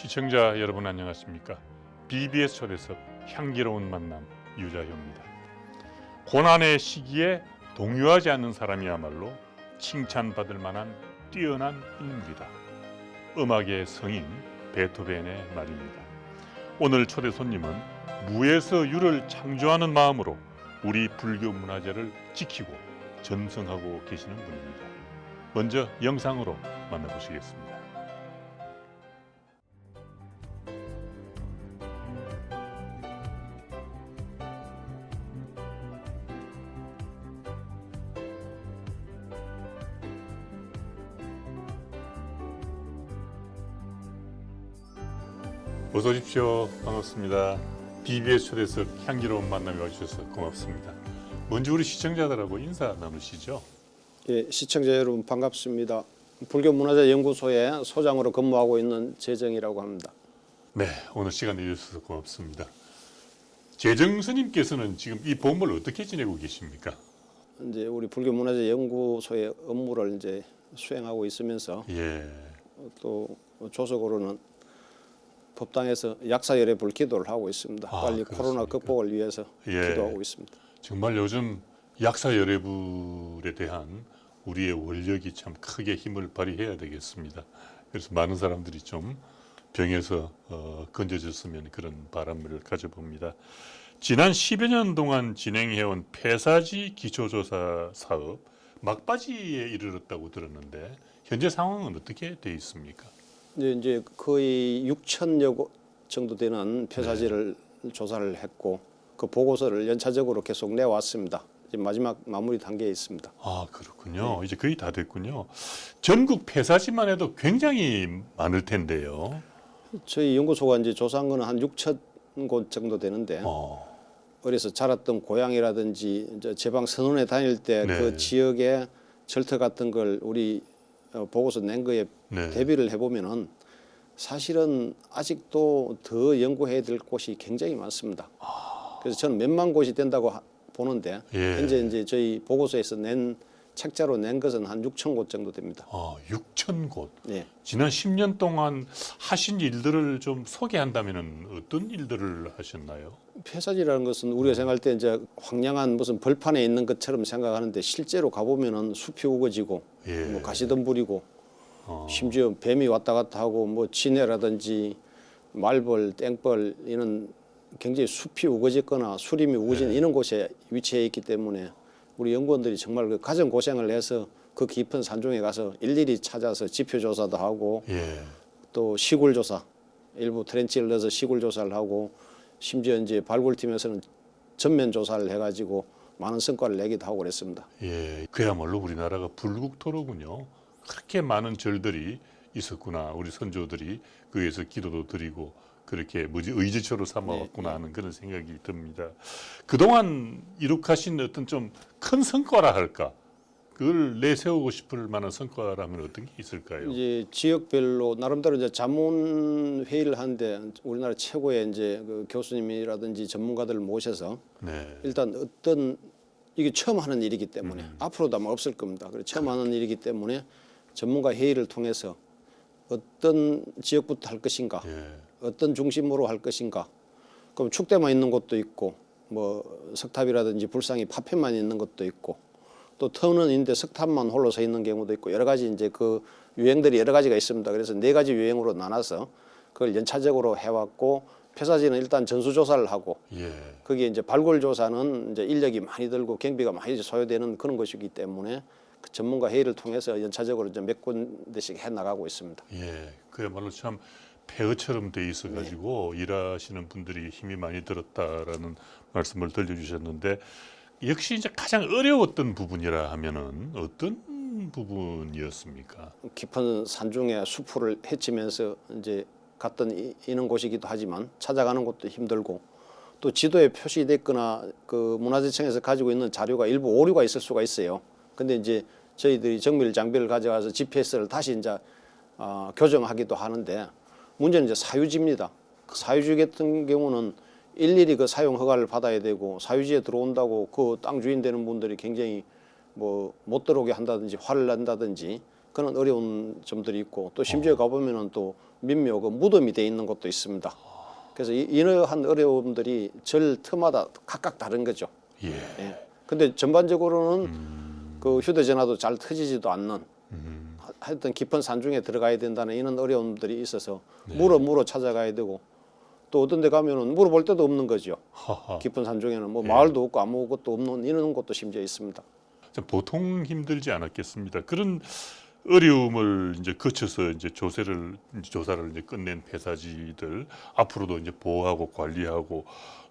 시청자 여러분 안녕하십니까? BBS 초대석 향기로운 만남 유자효입니다. 고난의 시기에 동요하지 않는 사람이야말로 칭찬받을 만한 뛰어난 인물이다. 음악의 성인 베토벤의 말입니다. 오늘 초대 손님은 무에서 유를 창조하는 마음으로 우리 불교 문화재를 지키고 전승하고 계시는 분입니다. 먼저 영상으로 만나보시겠습니다. 어서 오십시오. 반갑습니다. BBS 초대석 향기로운 만남에 와주셔서 고맙습니다. 먼저 우리 시청자들하고 인사 나누시죠. 예, 시청자 여러분 반갑습니다. 불교문화재연구소의 소장으로 근무하고 있는 재정이라고 합니다. 네, 오늘 시간 내주셔서 고맙습니다. 재정 스님께서는 지금 이 법을 어떻게 지내고 계십니까? 이제 우리 불교문화재연구소의 업무를 이제 수행하고 있으면서 또 조석으로는 법당에서 약사열애 불기도를 하고 있습니다. 빨리 그렇습니까? 코로나 극복을 위해서 기도하고 있습니다. 정말 요즘 약사열애불에 대한 우리의 원력이 참 크게 힘을 발휘해야 되겠습니다. 그래서 많은 사람들이 좀 병에서 건져졌으면 그런 바람을 가져봅니다. 지난 10여 년 동안 진행해온 폐사지 기초조사 사업 막바지에 이르렀다고 들었는데 현재 상황은 어떻게 돼 있습니까? 이제 거의 6천여 곳 정도 되는 폐사지를 조사를 했고 그 보고서를 연차적으로 계속 내왔습니다. 지금 마지막 마무리 단계에 있습니다. 아, 그렇군요. 이제 거의 다 됐군요. 전국 폐사지만 해도 굉장히 많을 텐데요. 저희 연구소가 이제 조사한 거는 한 6천 곳 정도 되는데 어려서 자랐던 고향이라든지 이제 제방 선원에 다닐 때 그 지역의 절터 같은 걸 우리 보고서 낸 거에 대비를 해보면은 사실은 아직도 더 연구해야 될 곳이 굉장히 많습니다. 그래서 저는 몇만 곳이 된다고 보는데 현재 이제 저희 보고서에서 낸 책자로 낸 것은 한 6천 곳 정도 됩니다. 6천 곳. 네. 지난 10년 동안 하신 일들을 좀 소개한다면은 어떤 일들을 하셨나요? 폐사지라는 것은 우리가 생각할 때 이제 황량한 무슨 벌판에 있는 것처럼 생각하는데 실제로 가보면은 숲이 우거지고 뭐 가시덤불이고 심지어 뱀이 왔다 갔다 하고 뭐 진해라든지 말벌, 땡벌 이런 굉장히 숲이 우거졌거나 수림이 우거진 이런 곳에 위치해 있기 때문에 우리 연구원들이 정말 그 가정 고생을 해서 그 깊은 산중에 가서 일일이 찾아서 지표 조사도 하고 또 시굴 조사 일부 트렌치를 넣어서 시굴 조사를 하고 심지어 이제 발굴팀에서는 전면 조사를 해가지고 많은 성과를 내기도 하고 그랬습니다. 그야말로 우리나라가 불국토로군요. 그렇게 많은 절들이 있었구나. 우리 선조들이 거기에서 기도도 드리고 그렇게 의지처로 삼아왔구나 하는 그런 생각이 듭니다. 그동안 이룩하신 어떤 좀 큰 성과라 할까? 그걸 내세우고 싶을 만한 성과라면 어떤 게 있을까요? 이제 지역별로 나름대로 이제 자문 회의를 하는데 우리나라 최고의 이제 그 교수님이라든지 전문가들을 모셔서 일단 어떤 이게 처음 하는 일이기 때문에 앞으로도 아마 없을 겁니다. 그래서 처음 하는 일이기 때문에 전문가 회의를 통해서 어떤 지역부터 할 것인가, 어떤 중심으로 할 것인가. 그럼 축대만 있는 곳도 있고, 뭐 석탑이라든지 불상이 파편만 있는 것도 있고, 또 터는 있는데 석탑만 홀로 서 있는 경우도 있고 여러 가지 이제 그 유행들이 여러 가지가 있습니다. 그래서 4가지 유행으로 나눠서 그걸 연차적으로 해왔고 폐사지는 일단 전수조사를 하고 거기에 이제 발굴조사는 이제 인력이 많이 들고 경비가 많이 소요되는 그런 것이기 때문에 그 전문가 회의를 통해서 연차적으로 이제 몇 군데씩 해 나가고 있습니다. 그야말로 참 폐허처럼 돼 있어가지고 일하시는 분들이 힘이 많이 들었다라는 말씀을 들려주셨는데 역시 이제 가장 어려웠던 부분이라 하면은 어떤 부분이었습니까? 깊은 산중에 수풀을 헤치면서 이제 갔던 이런 곳이기도 하지만 찾아가는 것도 힘들고 또 지도에 표시됐거나 그 문화재청에서 가지고 있는 자료가 일부 오류가 있을 수가 있어요. 근데 이제 저희들이 정밀 장비를 가져가서 GPS를 다시 이제 교정하기도 하는데 문제는 이제 사유지입니다. 그 사유지 같은 경우는 일일이 그 사용 허가를 받아야 되고 사유지에 들어온다고 그 땅 주인 되는 분들이 굉장히 뭐 못 들어오게 한다든지 화를 낸다든지 그런 어려운 점들이 있고 또 심지어 가보면은 또 민묘 그 무덤이 돼 있는 곳도 있습니다. 그래서 이러한 어려움들이 절 터마다 각각 다른 거죠. 예. 예. 근데 전반적으로는 그 휴대전화도 잘 터지지도 않는 하여튼 깊은 산중에 들어가야 된다는 이런 어려움들이 있어서 물어 찾아가야 되고 또 어떤 데 가면은 물어볼 데도 없는 거죠. 하하. 깊은 산중에는 뭐 마을도 없고 아무것도 없는 이런 곳도 심지어 있습니다. 참 보통 힘들지 않았겠습니다. 그런 어려움을 이제 거쳐서 이제 조사를 이제 끝낸 폐사지들 앞으로도 이제 보호하고 관리하고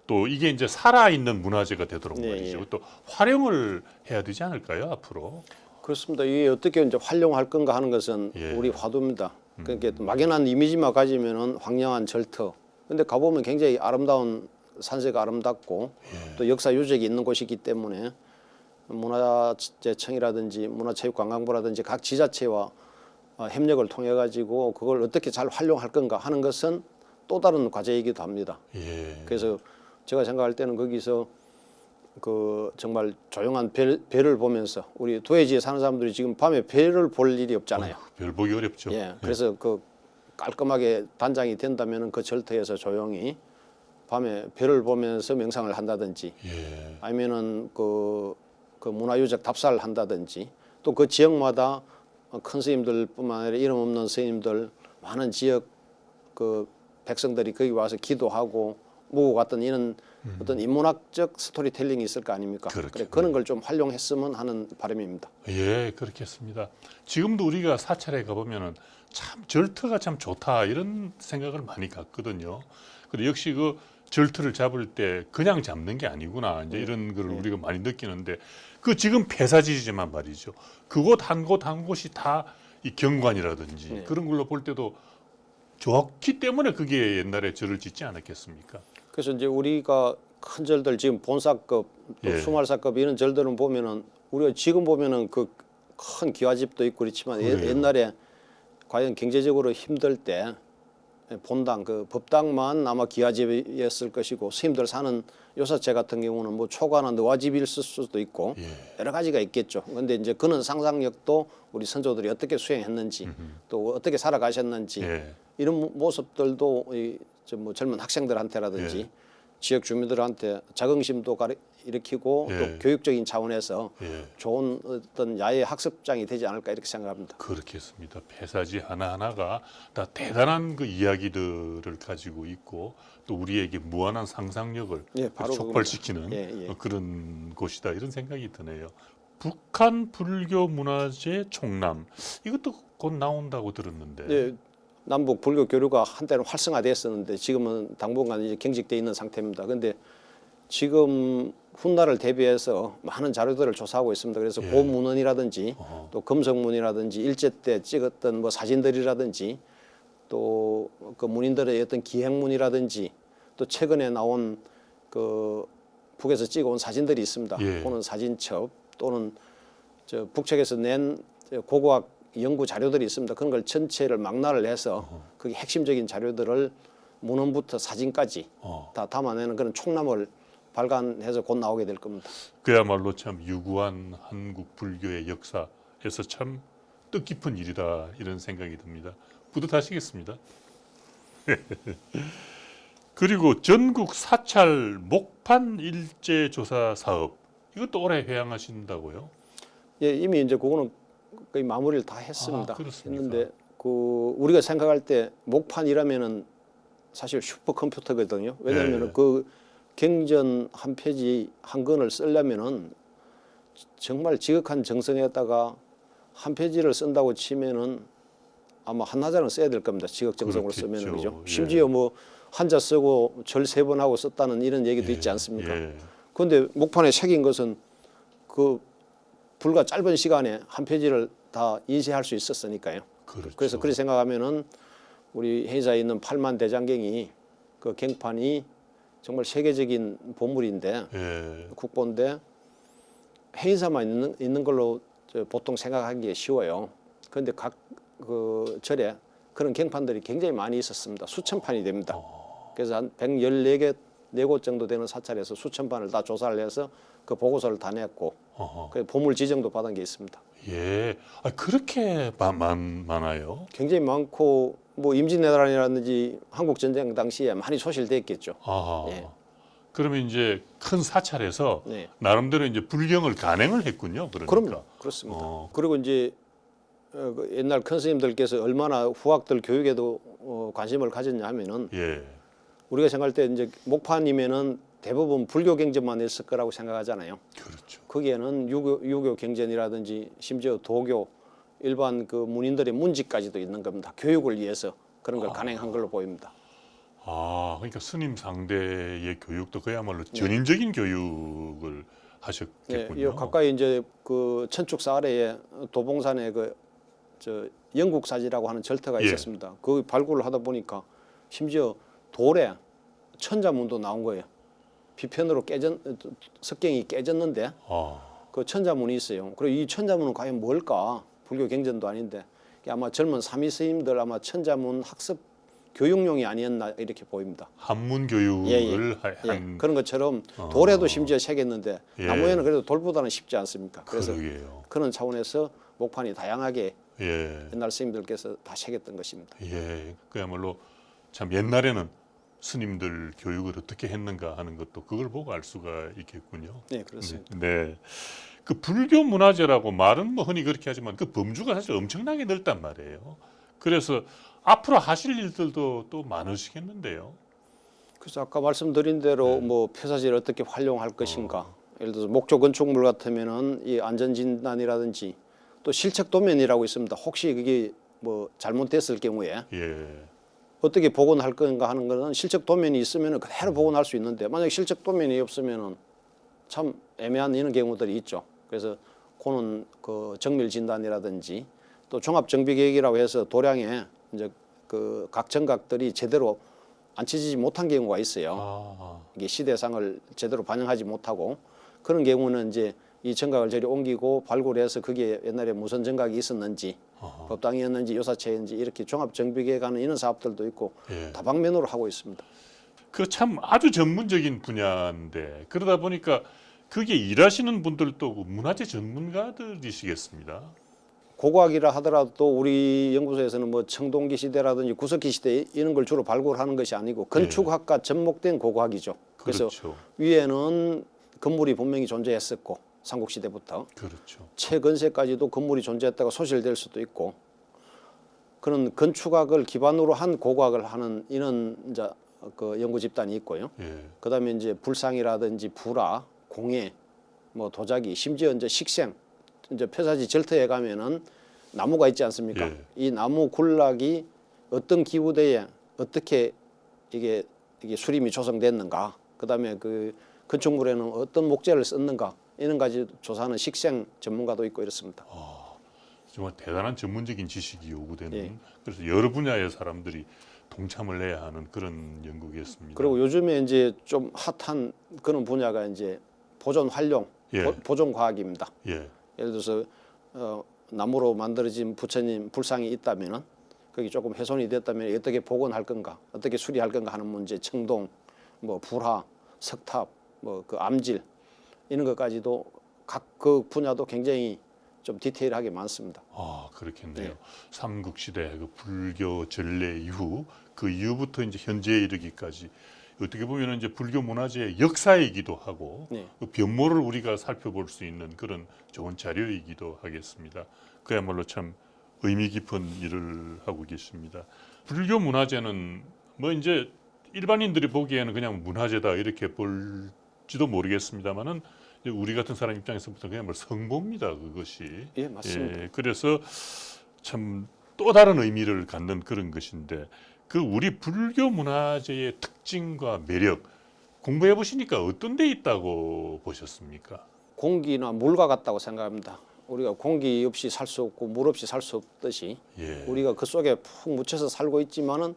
또 이게 이제 살아있는 문화재가 되도록 네, 말이죠. 예. 또 활용을 해야 되지 않을까요, 앞으로? 그렇습니다. 이게 어떻게 이제 활용할 건가 하는 것은 예. 우리 화두입니다. 그러니까 막연한 이미지만 가지면은 황량한 절터. 근데 가보면 굉장히 아름다운 산세가 아름답고 또 역사 유적이 있는 곳이기 때문에 문화재청이라든지 문화체육관광부라든지 각 지자체와 협력을 통해 가지고 그걸 어떻게 잘 활용할 건가 하는 것은 또 다른 과제이기도 합니다. 예. 그래서 제가 생각할 때는 거기서 그 정말 조용한 별을 보면서 우리 도해지에 사는 사람들이 지금 밤에 별을 볼 일이 없잖아요. 별 보기 어렵죠. 예, 그래서 그 깔끔하게 단장이 된다면은 그 절터에서 조용히 밤에 별을 보면서 명상을 한다든지, 예. 아니면은 그 문화유적 답사를 한다든지, 또 그 지역마다 큰 스님들뿐만 아니라 이름 없는 스님들 많은 지역 그 백성들이 거기 와서 기도하고 모고 갔던 이런 어떤 인문학적 스토리텔링이 있을 거 아닙니까? 그렇죠. 그래, 그런 걸 좀 활용했으면 하는 바람입니다. 예, 그렇겠습니다. 지금도 우리가 사찰에 가보면은 참 절터가 참 좋다 이런 생각을 많이 갖거든요. 근데 역시 그 절터를 잡을 때 그냥 잡는 게 아니구나 이제 이런 거를 우리가 많이 느끼는데 그 지금 폐사지지만 말이죠. 그곳 한 곳 한 곳이 다 이 경관이라든지 그런 걸로 볼 때도 좋기 때문에 그게 옛날에 절을 짓지 않았겠습니까? 그래서 이제 우리가 큰 절들 지금 본사급, 또 예. 수말사급 이런 절들은 보면은 우리가 지금 보면은 그 큰 기와집도 있고 그렇지만 그래요. 옛날에 과연 경제적으로 힘들 때 본당 그 법당만 아마 기와집이었을 것이고 스님들 사는 요사체 같은 경우는 뭐 초가나 너와집일 수도 있고 여러 가지가 있겠죠. 그런데 이제 그런 상상력도 우리 선조들이 어떻게 수행했는지 또 어떻게 살아가셨는지 이런 모습들도 뭐 젊은 학생들한테라든지 지역 주민들한테 자긍심도 일으키고 또 교육적인 차원에서 좋은 어떤 야외 학습장이 되지 않을까 이렇게 생각합니다. 그렇겠습니다. 폐사지 하나하나가 다 대단한 그 이야기들을 가지고 있고 또 우리에게 무한한 상상력을 바로 촉발시키는 그런 곳이다 이런 생각이 드네요. 북한 불교 문화재 총남 이것도 곧 나온다고 들었는데. 남북 불교 교류가 한때는 활성화됐었는데 지금은 당분간 이제 경직돼 있는 상태입니다. 그런데 지금 훗날을 대비해서 많은 자료들을 조사하고 있습니다. 그래서 고문헌이라든지 또 금성문이라든지 일제 때 찍었던 뭐 사진들이라든지 또 그 문인들의 어떤 기행문이라든지 또 최근에 나온 그 북에서 찍어온 사진들이 있습니다. 또는 사진첩 또는 저 북측에서 낸 고고학 연구 자료들이 있습니다. 그런 걸 전체를 망라를 해서 그게 핵심적인 자료들을 문헌부터 사진까지 다 담아내는 그런 총람을 발간해서 곧 나오게 될 겁니다. 그야말로 참 유구한 한국 불교의 역사에서 참 뜻깊은 일이다 이런 생각이 듭니다. 뿌듯하시겠습니다. 그리고 전국 사찰 목판 일제 조사 사업 이것도 올해 회항하신다고요? 이미 이제 그거는 거의 마무리를 다 했습니다. 그렇습니까? 했는데 그 우리가 생각할 때 목판이라면은 사실 슈퍼컴퓨터거든요. 왜냐하면 그 경전 한 페이지 한 권을 쓰려면은 정말 지극한 정성에다가 한 페이지를 쓴다고 치면은 아마 한나절은 써야 될 겁니다. 지극정성으로 쓰면은 그죠. 심지어 뭐 한자 쓰고 절 3번 하고 썼다는 이런 얘기도 있지 않습니까? 그런데 목판에 새긴 것은 그 불과 짧은 시간에 한 페이지를 다 인쇄할 수 있었으니까요. 그래서 그렇게 생각하면은 우리 행사에 있는 8만 대장경이 그 경판이 정말 세계적인 보물인데 국보인데 행사만 있는 걸로 보통 생각하기 쉬워요. 그런데 각 그 절에 그런 경판들이 굉장히 많이 있었습니다. 수천 판이 됩니다. 그래서 한 114개 4곳 정도 되는 사찰에서 수천 판을 다 조사를 해서 그 보고서를 다 냈고 그 보물 지정도 받은 게 있습니다. 예. 아, 그렇게 많아요? 굉장히 많고 뭐 임진왜란이라든지 한국 전쟁 당시에 많이 소실됐겠죠. 아. 예. 그러면 이제 큰 사찰에서 네. 나름대로 이제 불경을 간행을 했군요. 그러니까. 그럼요. 그렇습니다. 어. 그리고 이제 그 옛날 큰 스님들께서 얼마나 후학들 교육에도 관심을 가졌냐 하면은 예. 우리가 생각할 때 이제 목판이면은 대부분 불교 경전만 했을 거라고 생각하잖아요. 그렇죠. 거기에는 유교 경전이라든지 심지어 도교 일반 그 문인들의 문지까지도 있는 겁니다. 교육을 위해서 그런 걸 간행한 걸로 보입니다. 아, 그러니까 스님 상대의 교육도 그야말로 전인적인 교육을 하셨겠군요. 예, 가까이 이제 그 천축사 아래에 도봉산에 그 저 영국사지라고 하는 절터가 예. 있었습니다. 그 발굴을 하다 보니까 심지어 돌에 천자문도 나온 거예요. 비편으로 석경이 깨졌는데 아, 그 천자문이 있어요. 그리고 이 천자문은 과연 뭘까? 불교 경전도 아닌데 이게 아마 젊은 사미 스님들 아마 천자문 학습 교육용이 아니었나 이렇게 보입니다. 한문 교육을 예, 한 그런 것처럼 돌에도 심지어 새겼는데 예. 나무에는 그래도 돌보다는 쉽지 않습니까? 그래서 그러게요. 그런 차원에서 목판이 다양하게 예. 옛날 스님들께서 다 새겼던 것입니다. 예. 그야말로 참 옛날에는 스님들 교육을 어떻게 했는가 하는 것도 그걸 보고 알 수가 있겠군요. 네, 그렇습니다. 네. 그 불교 문화재라고 말은 뭐 흔히 그렇게 하지만 그 범주가 사실 엄청나게 넓단 말이에요. 그래서 앞으로 하실 일들도 또 많으시겠는데요. 그래서 아까 말씀드린 대로 뭐 폐사지를 어떻게 활용할 것인가. 예를 들어서 목조 건축물 같으면은 이 안전 진단이라든지 또 실측 도면이라고 있습니다. 혹시 그게 뭐 잘못됐을 경우에 예. 어떻게 복원할 건가 하는 거는 실측 도면이 있으면 그대로 복원할 수 있는데 만약 실측 도면이 없으면은 참 애매한 이런 경우들이 있죠. 그래서 그는 그 정밀 진단이라든지 또 종합 정비 계획이라고 해서 도량에 이제 그 각 정각들이 제대로 안치지 못한 경우가 있어요. 아, 이게 시대상을 제대로 반영하지 못하고 그런 경우는 이제 이 정각을 저리 옮기고 발굴해서 그게 옛날에 무슨 정각이 있었는지 법당이었는지 요사체였는지 이렇게 종합 정비계획 하는 이런 사업들도 있고 예. 다방면으로 하고 있습니다. 그 참 아주 전문적인 분야인데 그러다 보니까 그게 일하시는 분들도 문화재 전문가들이시겠습니다. 고고학이라 하더라도 우리 연구소에서는 뭐 청동기 시대라든지 구석기 시대 이런 걸 주로 발굴하는 것이 아니고 건축학과 접목된 고고학이죠. 그래서 그렇죠. 위에는 건물이 분명히 존재했었고 삼국시대부터 그렇죠. 최근세까지도 건물이 존재했다가 소실될 수도 있고 그런 건축학을 기반으로 한 고고학을 하는 이런 이제 그 연구 집단이 있고요. 예. 그다음에 이제 불상이라든지 불화, 공예, 뭐 도자기, 심지어 이제 식생, 이제 폐사지 절터에 가면은 나무가 있지 않습니까? 예. 이 나무 군락이 어떤 기후대에 어떻게 이게 수림이 조성됐는가? 그다음에 그 건축물에는 어떤 목재를 썼는가? 이런 가지 조사하는 식생 전문가도 있고 이렇습니다. 정말 대단한 전문적인 지식이 요구되는 예. 그래서 여러 분야의 사람들이 동참을 해야 하는 그런 연구겠습니다. 그리고 요즘에 이제 좀 핫한 그런 분야가 이제 보존 활용, 예. 보존 과학입니다. 예. 예를 들어서 나무로 만들어진 부처님 불상이 있다면은 거기 조금 훼손이 됐다면 어떻게 복원할 건가, 어떻게 수리할 건가 하는 문제, 청동, 뭐 불화, 석탑, 뭐 그 암질 이런 것까지도 각 그 분야도 굉장히 좀 디테일하게 많습니다. 아, 그렇겠네요. 네. 삼국시대 그 불교 전래 이후 그 이후부터 이제 현재에 이르기까지 어떻게 보면 이제 불교 문화재의 역사이기도 하고 네. 그 변모를 우리가 살펴볼 수 있는 그런 좋은 자료이기도 하겠습니다. 그야말로 참 의미 깊은 일을 하고 계십니다. 불교 문화재는 뭐 이제 일반인들이 보기에는 그냥 문화재다 이렇게 볼지도 모르겠습니다만은 우리 같은 사람 입장에서부터 그냥 뭐 성보입니다. 그것이. 예, 맞습니다. 예, 그래서 참 또 다른 의미를 갖는 그런 것인데 그 우리 불교 문화재의 특징과 매력 공부해 보시니까 어떤 데 있다고 보셨습니까? 공기나 물과 같다고 생각합니다. 우리가 공기 없이 살 수 없고 물 없이 살 수 없듯이 예. 우리가 그 속에 푹 묻혀서 살고 있지만은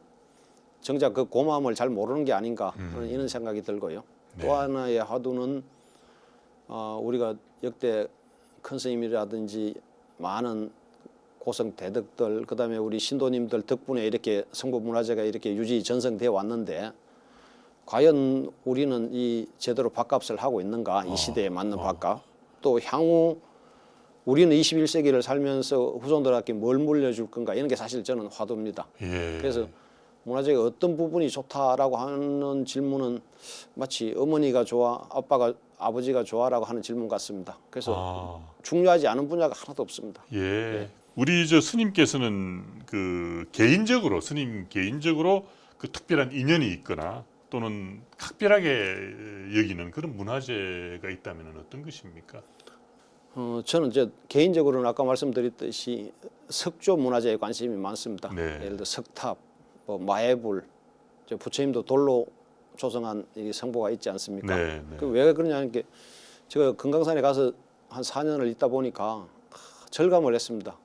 정작 그 고마움을 잘 모르는 게 아닌가 하는 이런 생각이 들고요. 네. 또 하나의 화두는 우리가 역대 큰 스님이라든지 많은 고성 대덕들 그다음에 우리 신도님들 덕분에 이렇게 성부 문화재가 이렇게 유지 전성되어 왔는데 과연 우리는 이 제대로 밥값을 하고 있는가 이 시대에 맞는 밥값 또 향후 우리는 21세기를 살면서 후손들에게 뭘 물려줄 건가 이런 게 사실 저는 화두입니다. 예. 그래서 문화재가 어떤 부분이 좋다라고 하는 질문은 마치 어머니가 좋아, 아버지가 좋아라고 하는 질문 같습니다. 그래서 중요하지 않은 분야가 하나도 없습니다. 예. 우리 저 스님께서는 그 개인적으로 스님 개인적으로 그 특별한 인연이 있거나 또는 각별하게 여기는 그런 문화재가 있다면 어떤 것입니까? 저는 이제 개인적으로는 아까 말씀드렸듯이 석조 문화재에 관심이 많습니다. 네. 예를 들어 석탑, 뭐 마애불, 저 부처님도 돌로 조성한 이 성보가 있지 않습니까? 네, 네. 그 왜 그러냐는 게 제가 금강산에 가서 한 4년을 있다 보니까 절감을 했습니다.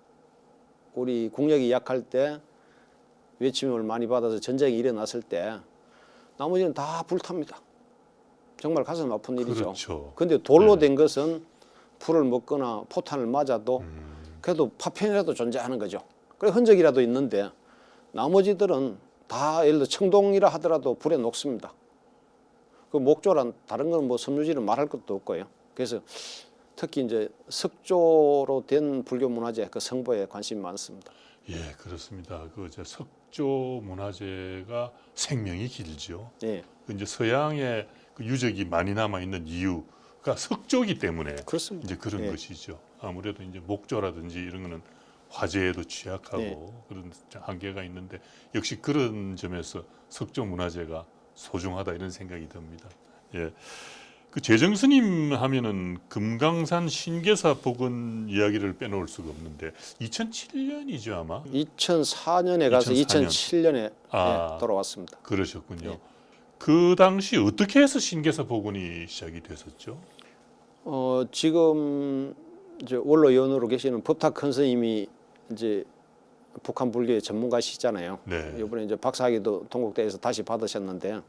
우리 국력이 약할 때 외침을 많이 받아서 전쟁이 일어났을 때 나머지는 다 불탑니다. 정말 가슴 아픈 일이죠. 그렇죠. 근데 돌로 된 것은 풀을 먹거나 포탄을 맞아도 그래도 파편이라도 존재하는 거죠. 그래 흔적이라도 있는데 나머지들은 다 예를 들어 청동이라 하더라도 불에 녹습니다. 그 목조란 다른 건 뭐 섬유질은 말할 것도 없고요. 그래서 특히 이제 석조로 된 불교 문화재 그 성보에 관심이 많습니다. 예, 그렇습니다. 그 이제 석조 문화재가 생명이 길죠. 예, 그 이제 서양의 그 유적이 많이 남아 있는 이유가 석조기 때문에 그렇습니다. 이제 그런 예. 것이죠. 아무래도 이제 목조라든지 이런 거는 화재에도 취약하고 예. 그런 한계가 있는데 역시 그런 점에서 석조 문화재가 소중하다 이런 생각이 듭니다. 예. 그 재정스님 하면은 금강산 신계사 복원 이야기를 빼놓을 수가 없는데 2007년이죠 아마. 2004년에 가서 2004년. 2007년에 아. 돌아왔습니다. 그러셨군요. 예. 그 당시 어떻게 해서 신계사 복원이 시작이 됐었죠? 지금 이제 원로 연으로 계시는 법탁 큰 스님이 이제 북한 불교의 전문가시잖아요. 네. 이번에 이제 박사학위도 동국대에서 다시 받으셨는데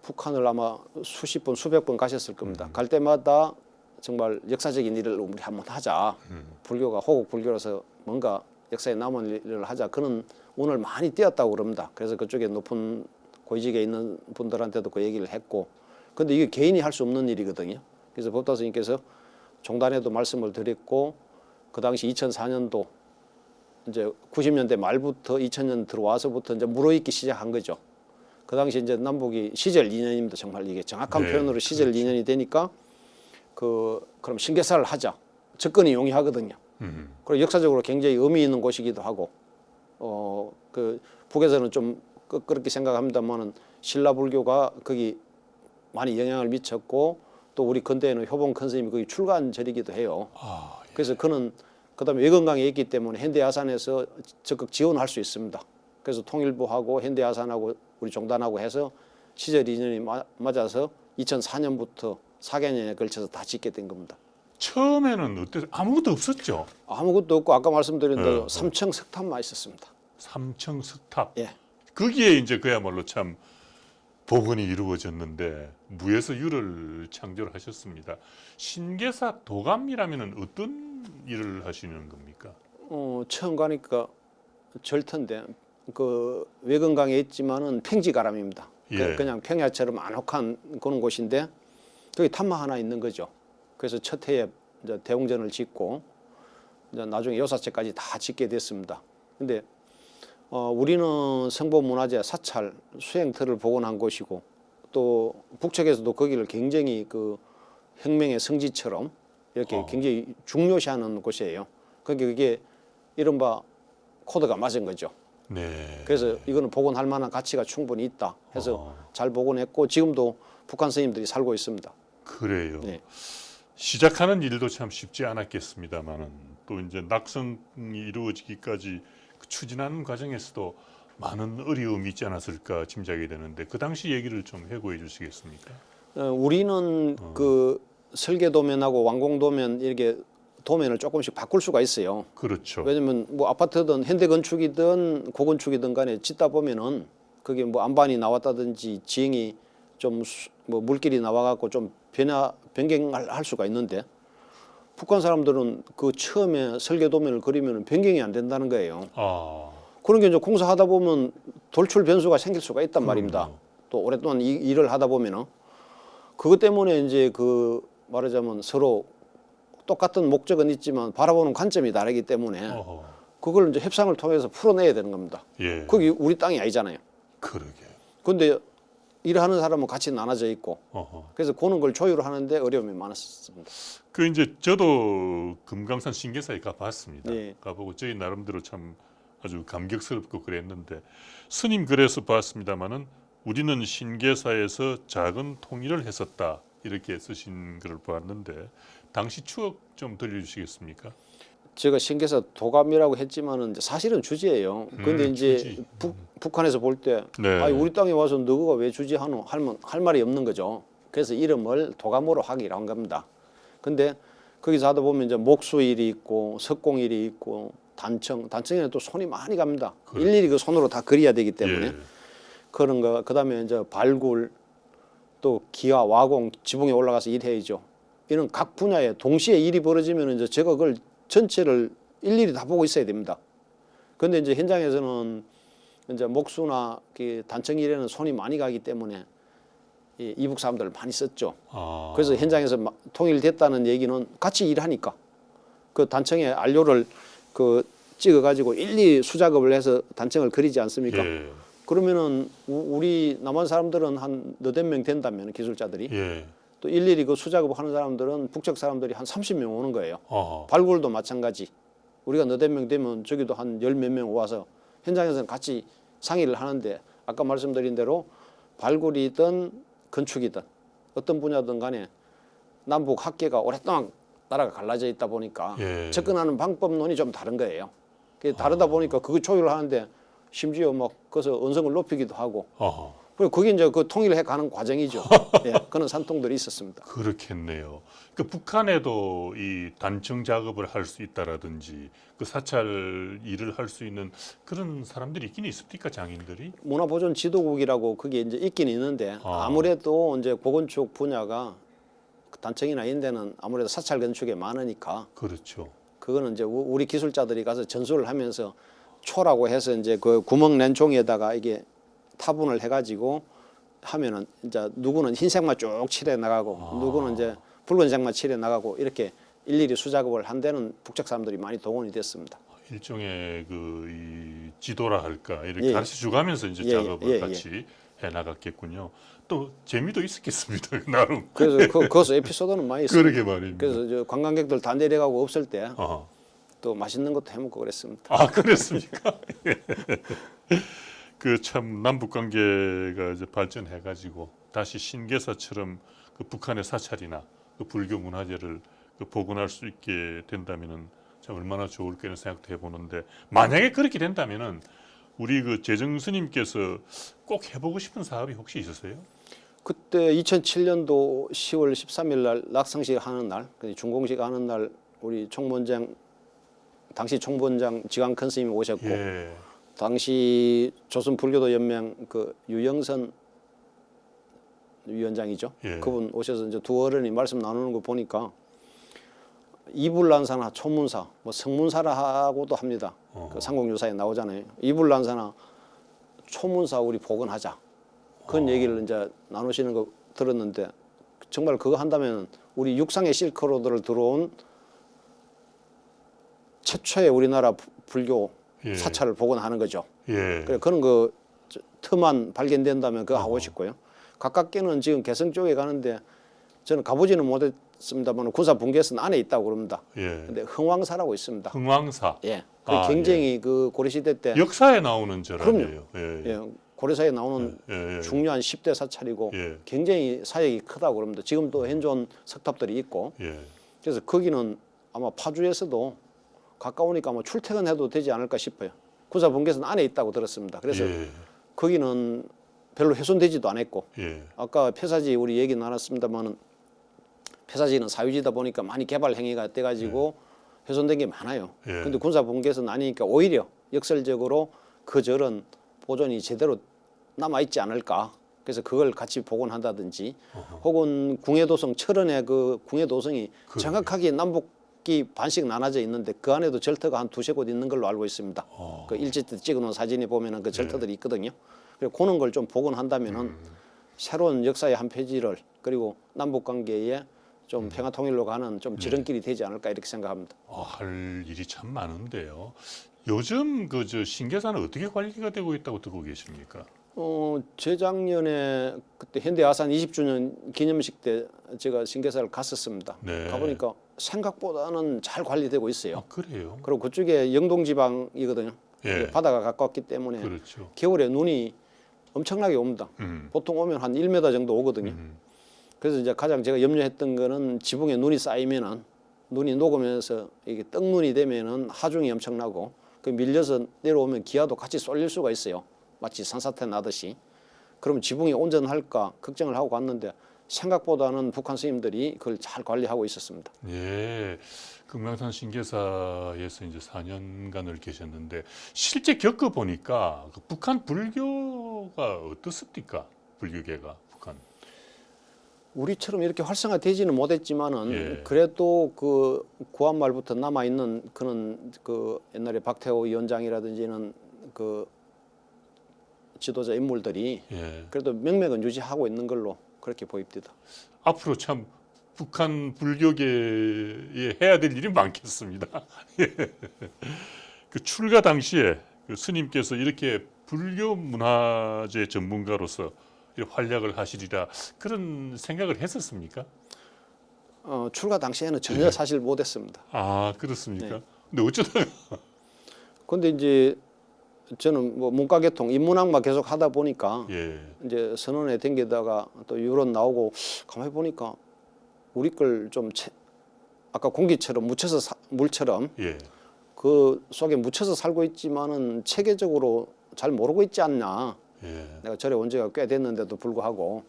북한을 아마 수십 번, 수백 번 가셨을 겁니다. 갈 때마다 정말 역사적인 일을 우리 한번 하자. 불교가 호국 불교라서 뭔가 역사에 남은 일을 하자. 그런 운을 많이 띄었다고 그럽니다. 그래서 그쪽에 높은 고위직에 있는 분들한테도 그 얘기를 했고, 근데 이게 개인이 할 수 없는 일이거든요. 그래서 법탁 스님께서 종단에도 말씀을 드렸고, 그 당시 2004년도 이제 90년대 말부터 2000년 들어와서부터 이제 물어있기 시작한 거죠. 그 당시 이제 남북이 시절 인연입니다. 정말 이게 정확한 네, 표현으로 시절 인연이 되니까 그럼 신계사를 하자. 접근이 용이하거든요. 그리고 역사적으로 굉장히 의미 있는 곳이기도 하고, 그 북에서는 좀 그렇게 생각합니다만은 신라 불교가 거기 많이 영향을 미쳤고, 또 우리 근대에는 효봉 큰 스님이 거기 출가한 절이기도 해요. 아, 예. 그래서 그는 그다음에 외건강에 있기 때문에 현대야산에서 적극 지원할 수 있습니다. 그래서 통일부하고 현대야산하고 우리 종단하고 해서 시절 인연이 맞아서 2004년부터 4개년에 걸쳐서 다 짓게 된 겁니다. 처음에는 어땠어요? 아무것도 없었죠. 아무것도 없고 아까 말씀드린 대로 네. 3층 석탑만 있었습니다. 삼청 석탑. 예. 거기에 이제 그야말로 참 복원이 이루어졌는데 무에서 유를 창조를 하셨습니다. 신계사 도감이라면은 어떤 일을 하시는 겁니까? 처음 가니까 절터인데 그 외건강에 있지만은 평지가람입니다. 예. 그냥 평야처럼 아늑한 그런 곳인데 거기 탐마 하나 있는 거죠. 그래서 첫 해에 이제 대웅전을 짓고 이제 나중에 요사체까지 다 짓게 됐습니다. 근데 우리는 성보문화재 사찰 수행터를 복원한 곳이고 또 북측에서도 거기를 굉장히 그 혁명의 성지처럼 이렇게 굉장히 중요시하는 곳이에요. 그게 이른바 코드가 맞은 거죠. 네. 그래서 이거는 복원할 만한 가치가 충분히 있다 해서 잘 복원했고 지금도 북한 스님들이 살고 있습니다. 그래요. 네. 시작하는 일도 참 쉽지 않았겠습니다만은 또 이제 낙성이 이루어지기까지 그 추진하는 과정에서도 많은 어려움이 있지 않았을까 짐작이 되는데 그 당시 얘기를 좀 해고해 주시겠습니까? 우리는 그 설계 도면하고 완공 도면 이렇게 도면을 조금씩 바꿀 수가 있어요. 그렇죠. 왜냐면 뭐 아파트든 현대 건축이든 고건축이든 간에 짓다 보면은 그게 뭐 안반이 나왔다든지 지형이 좀 뭐 물길이 나와갖고 좀 변경할 수가 있는데 북한 사람들은 그 처음에 설계 도면을 그리면 변경이 안 된다는 거예요. 그런 게 이제 공사하다 보면 돌출 변수가 생길 수가 있단 말입니다. 또 오랫동안 일을 하다 보면은 그것 때문에 이제 그 말하자면 서로 똑같은 목적은 있지만 바라보는 관점이 다르기 때문에 어허. 그걸 이제 협상을 통해서 풀어내야 되는 겁니다. 예. 거기 우리 땅이 아니잖아요. 그러게. 근데 일하는 사람은 같이 나눠져 있고 어허. 그래서 그런 걸 조율하는데 어려움이 많았습니다. 그 이제 저도 금강산 신계사에 가봤습니다. 예. 가보고 저희 나름대로 참 아주 감격스럽고 그랬는데 스님 글에서 봤습니다마는 우리는 신계사에서 작은 통일을 했었다 이렇게 쓰신 글을 보았는데 당시 추억 좀 들려주시겠습니까? 제가 신계사 도감이라고 했지만은 이제 사실은 주지예요. 근데 이제 주지. 북한에서 볼 때 네. 아니 우리 땅에 와서 너가 왜 주지하노 할 말이 없는 거죠. 그래서 이름을 도감으로 하기로 한 겁니다. 근데 거기서 하다 보면 이제 목수일이 있고 석공일이 있고 단청에는 또 손이 많이 갑니다. 그렇죠. 일일이 그 손으로 다 그려야 되기 때문에 예. 그런 거 그다음에 이제 발굴 또 기와 와공 지붕에 올라가서 일해야죠. 이런 각 분야에 동시에 일이 벌어지면 이제 제가 그걸 전체를 일일이 다 보고 있어야 됩니다. 그런데 이제 현장에서는 이제 목수나 그 단청 일에는 손이 많이 가기 때문에 이 이북 사람들을 많이 썼죠. 아. 그래서 현장에서 통일됐다는 얘기는 같이 일하니까 그 단청에 안료를 그 찍어가지고 일일이 수작업을 해서 단청을 그리지 않습니까? 예. 그러면은 우리 남한 사람들은 한 너댓 명 된다면 기술자들이 예. 또 일일이 그 수작업 하는 사람들은 북측 사람들이 한 30명 오는 거예요. 어허. 발굴도 마찬가지. 우리가 너댓 명 되면 저기도 한 열 몇 명 와서 현장에서는 같이 상의를 하는데 아까 말씀드린 대로 발굴이든 건축이든 어떤 분야든 간에 남북 학계가 오랫동안 나라가 갈라져 있다 보니까 예. 접근하는 방법론이 좀 다른 거예요. 그게 다르다 보니까 그거 조율을 하는데 심지어 막 그래서 언성을 높이기도 하고 어허. 그리고 그게 이제 그 통일해 가는 과정이죠. 예, 그런 산통들이 있었습니다. 그렇겠네요. 그 북한에도 이 단청 작업을 할 수 있다라든지 그 사찰 일을 할 수 있는 그런 사람들이 있긴 있습니까, 장인들이? 문화보존 지도국이라고 그게 이제 있긴 있는데 아. 아무래도 이제 고건축 분야가 단청이나 이런 데는 아무래도 사찰 건축에 많으니까 그렇죠. 그거는 이제 우리 기술자들이 가서 전수를 하면서 초라고 해서 이제 그 구멍 낸 종이에다가 이게 타분을 해가지고 하면은 이제 누구는 흰색만 쭉 칠해 나가고 누구는 이제 붉은색만 칠해 나가고 이렇게 일일이 수작업을 한 데는 북측 사람들이 많이 동원이 됐습니다. 일종의 그 이 지도라 할까 이렇게 예. 가르쳐 주가면서 이제 예, 작업을 예, 같이 해 나갔겠군요. 또 재미도 있었겠습니다. 나름. 그래서 거기서 에피소드는 많이 있어요. 그러게 말입니다. 그래서 저 관광객들 다 내려가고 없을 때 또 어허. 맛있는 것도 해먹고 그랬습니다. 아, 그랬습니까? 그 참 남북 관계가 이제 발전해 가지고 다시 신계사처럼 그 북한의 사찰이나 그 불교 문화재를 그 복원할 수 있게 된다면은 참 얼마나 좋을까 이런 생각도 해보는데 만약에 그렇게 된다면은 우리 그 재정 스님께서 꼭 해보고 싶은 사업이 혹시 있으세요? 그때 2007년도 10월 13일 날 낙성식 하는 날, 준공식 하는 날 우리 총무원장 당시 총무원장 지광 큰 스님이 오셨고 예. 당시 조선불교도 연맹 그 유영선 위원장이죠. 예. 그분 오셔서 이제 두 어른이 말씀 나누는 거 보니까 이불난사나 초문사, 뭐 성문사라고도 합니다. 그 삼국유사에 나오잖아요. 이불난사나 초문사 우리 복원하자. 그런 얘기를 이제 나누시는 거 들었는데 정말 그거 한다면 우리 육상의 실크로드를 들어온 최초의 우리나라 불교 예. 사찰을 복원하는 거죠. 예. 그래 그런 거 틈만 발견된다면 그거 하고 싶고요. 가깝게는 지금 개성 쪽에 가는데 저는 가보지는 못했습니다만 군사 분계선 안에 있다고 그럽니다. 예. 근데 흥왕사라고 있습니다. 흥왕사. 예. 그 아, 굉장히 그 고려 시대 때 역사에 나오는 절아니에요. 예. 예, 고려사에 나오는 예. 예. 중요한 10대 사찰이고 예. 굉장히 사역이 크다고 그럽니다. 지금도 현존 석탑들이 있고 예. 그래서 거기는 아마 파주에서도 가까우니까 뭐 출퇴근해도 되지 않을까 싶어요. 군사 분계선 안에 있다고 들었습니다. 그래서 예. 거기는 별로 훼손되지도 않았고 예. 아까 폐사지 우리 얘기 나눴습니다만은 폐사지는 사유지다 보니까 많이 개발 행위가 돼가지고 훼손된 게 많아요. 예. 근데 군사 분계선 아니니까 오히려 역설적으로 그 절은 보존이 제대로 남아 있지 않을까. 그래서 그걸 같이 복원한다든지 혹은 궁예도성 철원의 그 궁예도성이 정확하게 남북이 반씩 나눠져 있는데 그 안에도 절터가 한 두세 곳 있는 걸로 알고 있습니다. 그 일제 때 찍어놓은 사진에 보면은 그 절터들이 있거든요. 그래서 그런 걸 좀 복원한다면은 새로운 역사의 한 페이지를 그리고 남북 관계에 좀 평화 통일로 가는 좀 지름길이 되지 않을까 이렇게 생각합니다. 할 일이 참 많은데요. 요즘 저 신계사는 어떻게 관리가 되고 있다고 듣고 계십니까? 재작년에 그때 현대아산 20주년 기념식 때 제가 신계사를 갔었습니다. 네. 가보니까 생각보다는 잘 관리되고 있어요. 그래요? 그리고 그쪽에 영동지방이거든요. 예. 바다가 가깝기 때문에 그렇죠. 겨울에 눈이 엄청나게 옵니다. 보통 오면 한 1m 정도 오거든요. 그래서 이제 가장 제가 염려했던 거는 지붕에 눈이 쌓이면은 눈이 녹으면서 이게 떡눈이 되면은 하중이 엄청나고 그 밀려서 내려오면 기아도 같이 쏠릴 수가 있어요. 마치 산사태 나듯이. 그러면 지붕이 온전할까 걱정을 하고 갔는데 생각보다는 북한 스님들이 그걸 잘 관리하고 있었습니다. 예. 금강산 신계사에서 이제 4년간을 계셨는데 실제 겪어 보니까 그 북한 불교가 어떻습니까? 불교계가 북한. 우리처럼 이렇게 활성화되지는 못했지만은 예. 그래도 그 구한 말부터 남아 있는 그런 그 옛날에 박태호 위원장이라든지는 그 지도자 인물들이 예. 그래도 명맥은 유지하고 있는 걸로 그렇게 보입니다. 앞으로 참 북한 불교계에 해야 될 일이 많겠습니다. 예. 그 출가 당시에 그 스님께서 이렇게 불교 문화재 전문가로서 이렇게 활약을 하시리라 그런 생각을 했었습니까? 출가 당시에는 전혀 사실 못했습니다. 아 그렇습니까? 네. 근데 어쩌다가 그런데 이제 저는 뭐 문과계통 인문학만 계속 하다 보니까 예. 이제 선원에 댕기다가 또 유론 나오고 가만히 보니까 우리 걸 좀 아까 공기처럼 묻혀서 물처럼 예. 그 속에 묻혀서 살고 있지만은 체계적으로 잘 모르고 있지 않나. 예. 내가 절에 온 지가 꽤 됐는데도 불구하고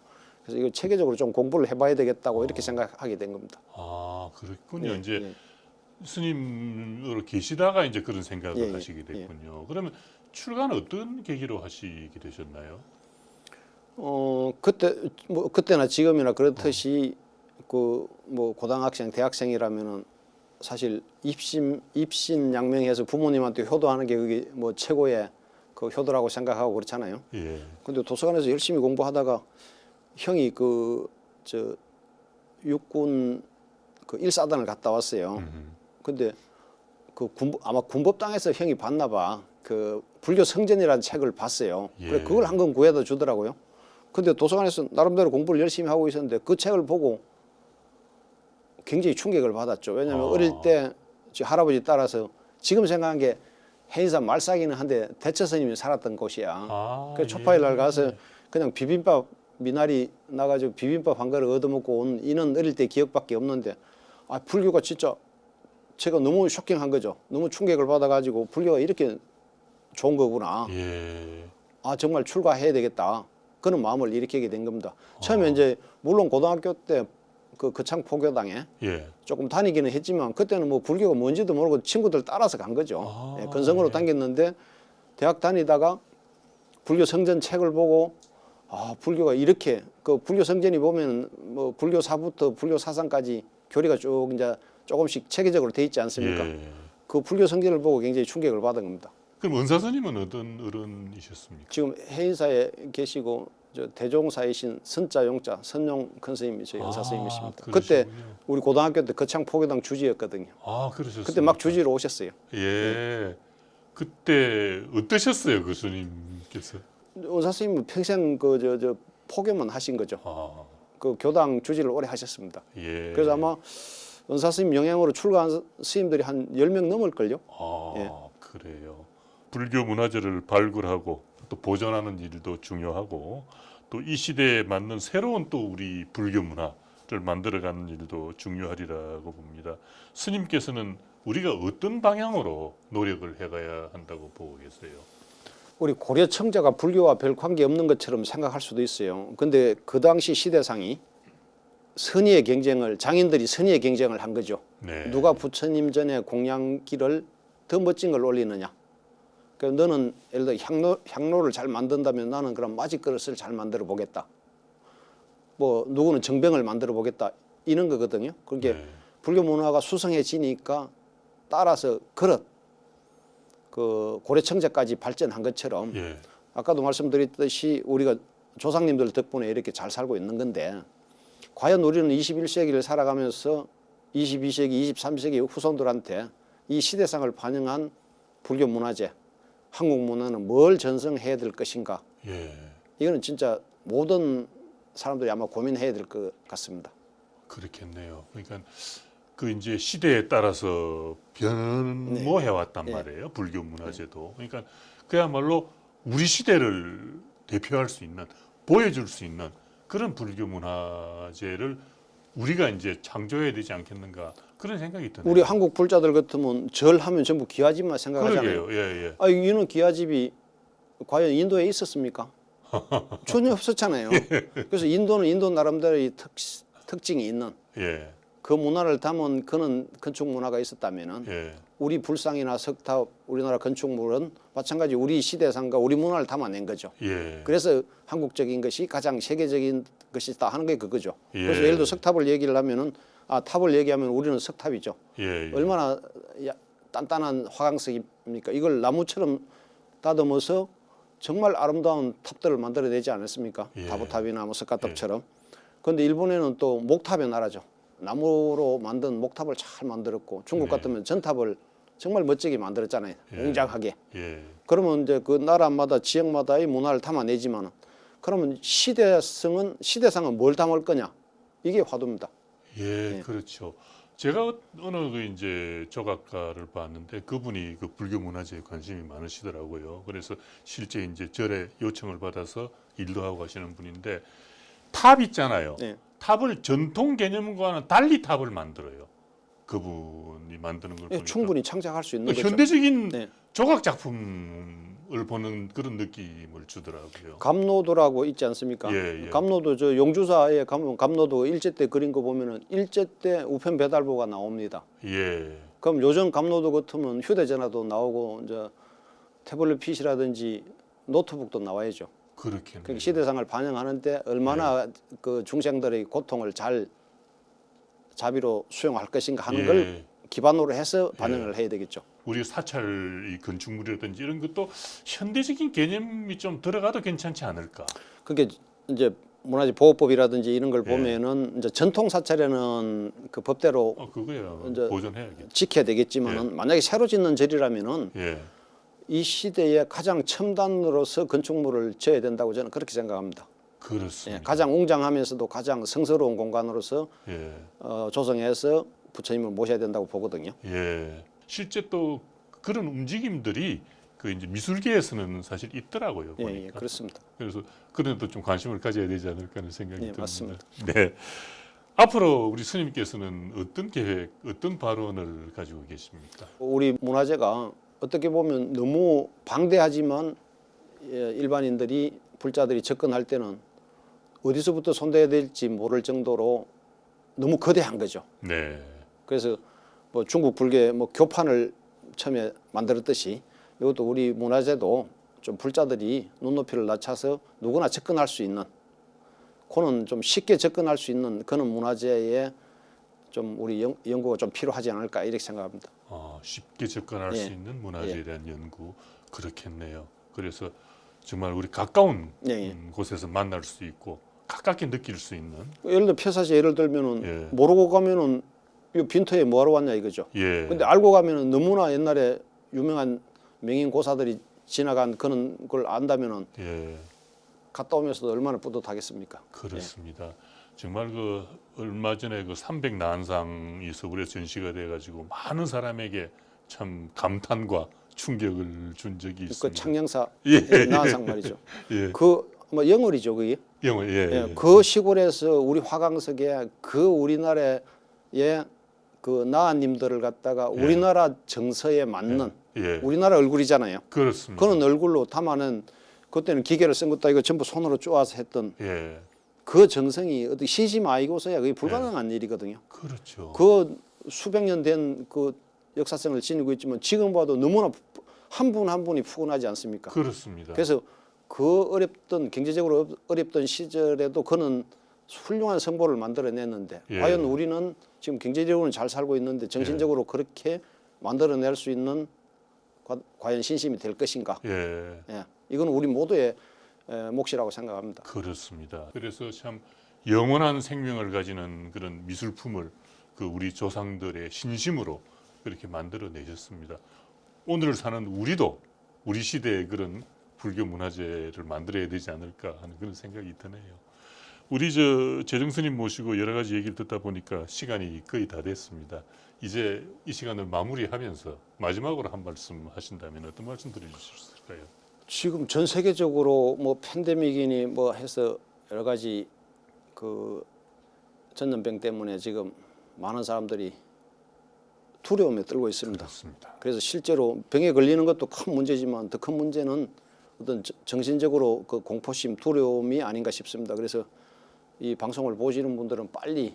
그래서 이거 체계적으로 좀 공부를 해봐야 되겠다고 이렇게 생각하게 된 겁니다. 아 그렇군요. 예, 이제 예. 스님으로 계시다가 이제 그런 생각을 예, 예, 하시게 됐군요. 그러면 출가는 어떤 계기로 하시게 되셨나요? 그때 뭐 그때나 지금이나 그렇듯이 그 뭐 고등학생, 대학생이라면은 사실 입신 양명해서 부모님한테 효도하는 게 그게 뭐 최고의 그 효도라고 생각하고 그렇잖아요. 예. 근데 도서관에서 열심히 공부하다가 형이 그 저 육군 그 1사단을 갔다 왔어요. 근데 그 아마 군법당에서 형이 봤나 봐. 그 불교 성전이라는 책을 봤어요. 예. 그래 그걸 한 권 구해다 주더라고요. 근데 도서관에서 나름대로 공부를 열심히 하고 있었는데 그 책을 보고 굉장히 충격을 받았죠. 왜냐하면 어릴 때 저 할아버지 따라서 지금 생각한 게 해인사 말싸기는 한데 대처 스님이 살았던 곳이야. 그 초파일 날 가서 그냥 비빔밥 미나리 나가지고 비빔밥 한 그릇 얻어먹고 온 이는 어릴 때 기억밖에 없는데 불교가 진짜 제가 너무 쇼킹한 거죠. 너무 충격을 받아가지고 불교가 이렇게 좋은 거구나. 예. 정말 출가해야 되겠다. 그런 마음을 일으키게 된 겁니다. 처음에 이제 물론 고등학교 때 그 거창 포교당에 예. 조금 다니기는 했지만 그때는 뭐 불교가 뭔지도 모르고 친구들 따라서 간 거죠. 건성으로 다녔는데 대학 다니다가 불교 성전 책을 보고 불교가 이렇게 그 불교 성전이 보면 뭐 불교사부터 불교 사상까지 교리가 쭉 이제 조금씩 체계적으로 돼 있지 않습니까? 예. 그 불교 성전을 보고 굉장히 충격을 받은 겁니다. 그럼 은사스님은 어떤 어른이셨습니까? 지금 해인사에 계시고 저 대종사이신 선자 용자 선용 큰 스님이 저희 은사 스님이십니다. 그때 우리 고등학교 때 거창 포교당 주지였거든요. 그러셨어요. 그때 막 주지로 오셨어요. 예. 그때 어떠셨어요, 그 스님께서? 은사 스님은 평생 그 포교만 하신 거죠. 그 교당 주지를 오래 하셨습니다. 예. 그래서 아마 은사 스님 영향으로 출가한 스님들이 한 10명 넘을걸요. 예. 그래요. 불교 문화재를 발굴하고 또 보존하는 일도 중요하고 또 이 시대에 맞는 새로운 또 우리 불교 문화를 만들어가는 일도 중요하리라고 봅니다. 스님께서는 우리가 어떤 방향으로 노력을 해가야 한다고 보고 계세요? 우리 고려 청자가 불교와 별 관계 없는 것처럼 생각할 수도 있어요. 근데 그 당시 시대상이 선의의 경쟁을 장인들이 선의의 경쟁을 한 거죠. 네. 누가 부처님 전에 공양기를 더 멋진 걸 올리느냐. 그러니까 너는 예를 들어 향로를 잘 만든다면 나는 그럼 마직 그릇을 잘 만들어 보겠다. 뭐 누구는 정병을 만들어 보겠다. 이런 거거든요. 그게 불교 문화가 수성해지니까 따라서 그릇 그 고려 청자까지 발전한 것처럼 아까도 말씀드렸듯이 우리가 조상님들 덕분에 이렇게 잘 살고 있는 건데 과연 우리는 21세기를 살아가면서 22세기, 23세기 후손들한테 이 시대상을 반영한 불교 문화재, 한국 문화는 뭘 전승해야 될 것인가? 예. 이거는 진짜 모든 사람들이 아마 고민해야 될 것 같습니다. 그렇겠네요. 그러니까 그 이제 시대에 따라서 변모해 왔단 말이에요. 불교 문화재도. 그러니까 그야말로 우리 시대를 대표할 수 있는, 보여줄 수 있는 그런 불교 문화재를 우리가 이제 창조해야 되지 않겠는가 그런 생각이 드네요. 우리 한국 불자들 같으면 절하면 전부 기와집만 생각하잖아요. 그러게요. 예. 아, 이는 기와집이 과연 인도에 있었습니까? 전혀 없었잖아요. 그래서 인도는 인도 나름대로의 특징이 있는 예. 그 문화를 담은 그런 건축 문화가 있었다면은 예. 우리 불상이나 석탑, 우리나라 건축물은 마찬가지 우리 시대상과 우리 문화를 담아낸 거죠. 예. 그래서 한국적인 것이 가장 세계적인 것이다 하는 게 그거죠. 예. 그래서 예를 들어 석탑을 얘기를 하면은 탑을 얘기하면 우리는 석탑이죠. 예. 얼마나 단단한 화강석입니까? 이걸 나무처럼 다듬어서 정말 아름다운 탑들을 만들어내지 않았습니까? 예. 다보탑이나 뭐 석가탑처럼. 그런데 일본에는 또 목탑의 나라죠. 나무로 만든 목탑을 잘 만들었고 중국 네. 같으면 전탑을 정말 멋지게 만들었잖아요. 예. 웅장하게. 예. 그러면 이제 그 나라마다 지역마다의 문화를 담아내지만은 그러면 시대상은 뭘 담을 거냐? 이게 화두입니다. 예, 그렇죠. 제가 어느 그 이제 조각가를 봤는데 그분이 그 불교 문화재에 관심이 많으시더라고요. 그래서 실제 이제 절에 요청을 받아서 일도 하고 하시는 분인데 탑 있잖아요. 네. 탑을 전통 개념과는 달리 탑을 만들어요. 그분이 만드는 걸 보니까 충분히 창작할 수 있는 거죠. 현대적인 네. 조각 작품을 보는 그런 느낌을 주더라고요. 감노도라고 있지 않습니까? 예, 예. 감노도 저 용주사에 가면 감노도 일제 때 그린 거 보면은 일제 때 우편 배달부가 나옵니다. 예, 그럼 요즘 감노도 같으면 휴대전화도 나오고 이제 태블릿 PC라든지 노트북도 나와야죠. 그렇겠네요. 그 시대상을 반영하는데 얼마나 그 중생들의 고통을 잘 자비로 수용할 것인가 하는 예. 걸 기반으로 해서 반영을 해야 되겠죠. 우리 사찰 이 건축물이라든지 이런 것도 현대적인 개념이 좀 들어가도 괜찮지 않을까? 그게 이제 문화재 보호법이라든지 이런 걸 예. 보면은 이제 전통 사찰에는 그 법대로 그거야 이제 보존해야겠죠. 지켜야 되겠지만은 만약에 새로 짓는 절이라면은 예, 이 시대의 가장 첨단으로서 건축물을 지어야 된다고 저는 그렇게 생각합니다. 그렇습니다. 예, 가장 웅장하면서도 가장 성스러운 공간으로서 예, 조성해서 부처님을 모셔야 된다고 보거든요. 예. 실제 또 그런 움직임들이 그 이제 미술계에서는 사실 있더라고요. 예, 보니까. 예, 그렇습니다. 그래서 그런 데 좀 관심을 가져야 되지 않을까 하는 생각이 예, 듭니다. 맞습니다. 네. 앞으로 우리 스님께서는 어떤 계획, 어떤 발언을 가지고 계십니까? 우리 문화재가 어떻게 보면 너무 방대하지만 일반인들이 불자들이 접근할 때는 어디서부터 손대야 될지 모를 정도로 너무 거대한 거죠. 네. 그래서 뭐 중국 불교의 뭐 교판을 처음에 만들었듯이 이것도 우리 문화재도 좀 불자들이 눈높이를 낮춰서 누구나 접근할 수 있는 그는 좀 쉽게 접근할 수 있는 그런 문화재에 좀 우리 연구가 좀 필요하지 않을까 이렇게 생각합니다. 쉽게 접근할 예. 수 있는 문화재에 대한 연구 그렇겠네요. 그래서 정말 우리 가까운 예. 곳에서 만날 수 있고 가깝게 느낄 수 있는 예를 들어 폐사시 예를 들면은 예. 모르고 가면은 이 빈터에 뭐하러 왔냐 이거죠. 예. 근데 알고 가면은 너무나 옛날에 유명한 명인 고사들이 지나간 그런 걸 안다면은 예. 갔다 오면서도 얼마나 뿌듯하겠습니까? 그렇습니다. 정말 그 얼마 전에 그 300난상이 서울에서 전시가 돼가지고 많은 사람에게 참 감탄과 충격을 준 적이 있습니다. 그 창녕사 예. 나한상 말이죠. 예. 그 뭐 영월이죠 그게. 영어 예. 그 시골에서 우리 화강석에 그 우리나라의 그 나아님들을 갖다가 우리나라 정서에 맞는 예. 우리나라 얼굴이잖아요. 그렇습니다. 그런 얼굴로 담아낸 그때는 기계를 쓴 것도 아니고 전부 손으로 쪼아서 했던 예. 그 정성이 어떻게 시집 아이고서야 그게 불가능한 일이거든요. 그렇죠. 그 수백 년 된 그 역사성을 지니고 있지만 지금 봐도 너무나 한 분 한 분이 푸근하지 않습니까? 그렇습니다. 그래서 그 어렵던 경제적으로 어렵던 시절에도 그는 훌륭한 성보를 만들어냈는데 예. 과연 우리는 지금 경제적으로는 잘 살고 있는데 정신적으로 그렇게 만들어낼 수 있는 과연 신심이 될 것인가? 예. 예, 이건 우리 모두의 몫이라고 생각합니다. 그렇습니다. 그래서 참 영원한 생명을 가지는 그런 미술품을 그 우리 조상들의 신심으로 그렇게 만들어내셨습니다. 오늘 사는 우리도 우리 시대의 그런 불교 문화재를 만들어야 되지 않을까 하는 그런 생각이 드네요. 우리 재정 스님 모시고 여러 가지 얘기를 듣다 보니까 시간이 거의 다 됐습니다. 이제 이 시간을 마무리하면서 마지막으로 한 말씀 하신다면 어떤 말씀 드려주실 수 있을까요? 지금 전 세계적으로 뭐 팬데믹이니 뭐 해서 여러 가지 그 전염병 때문에 지금 많은 사람들이 두려움에 떨고 있습니다. 그렇습니다. 그래서 실제로 병에 걸리는 것도 큰 문제지만 더 큰 문제는 어떤 정신적으로 그 공포심, 두려움이 아닌가 싶습니다. 그래서 이 방송을 보시는 분들은 빨리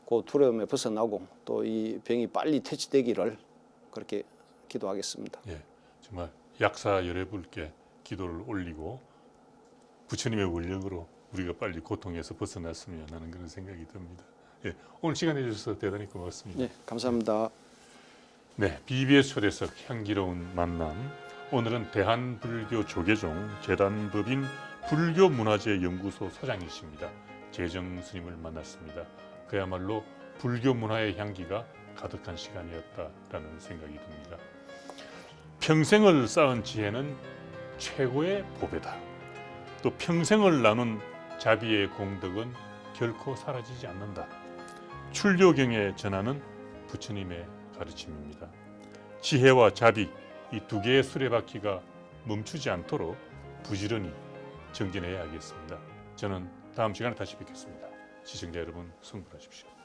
그 두려움에 벗어나고 또 이 병이 빨리 퇴치되기를 그렇게 기도하겠습니다. 예, 정말 약사열애불께 기도를 올리고 부처님의 원력으로 우리가 빨리 고통에서 벗어났으면 하는 그런 생각이 듭니다. 예, 오늘 시간 내주셔서 대단히 고맙습니다. 네, 감사합니다. 네, BBS 초대석 향기로운 만남. 오늘은 대한불교조계종 재단법인 불교문화재연구소 소장이십니다. 재정 스님을 만났습니다. 그야말로 불교 문화의 향기가 가득한 시간이었다라는 생각이 듭니다. 평생을 쌓은 지혜는 최고의 보배다. 또 평생을 나눈 자비의 공덕은 결코 사라지지 않는다. 출교경에 전하는 부처님의 가르침입니다. 지혜와 자비 이 두 개의 수레바퀴가 멈추지 않도록 부지런히 정진해야 하겠습니다. 저는 다음 시간에 다시 뵙겠습니다. 시청자 여러분, 성불하십시오.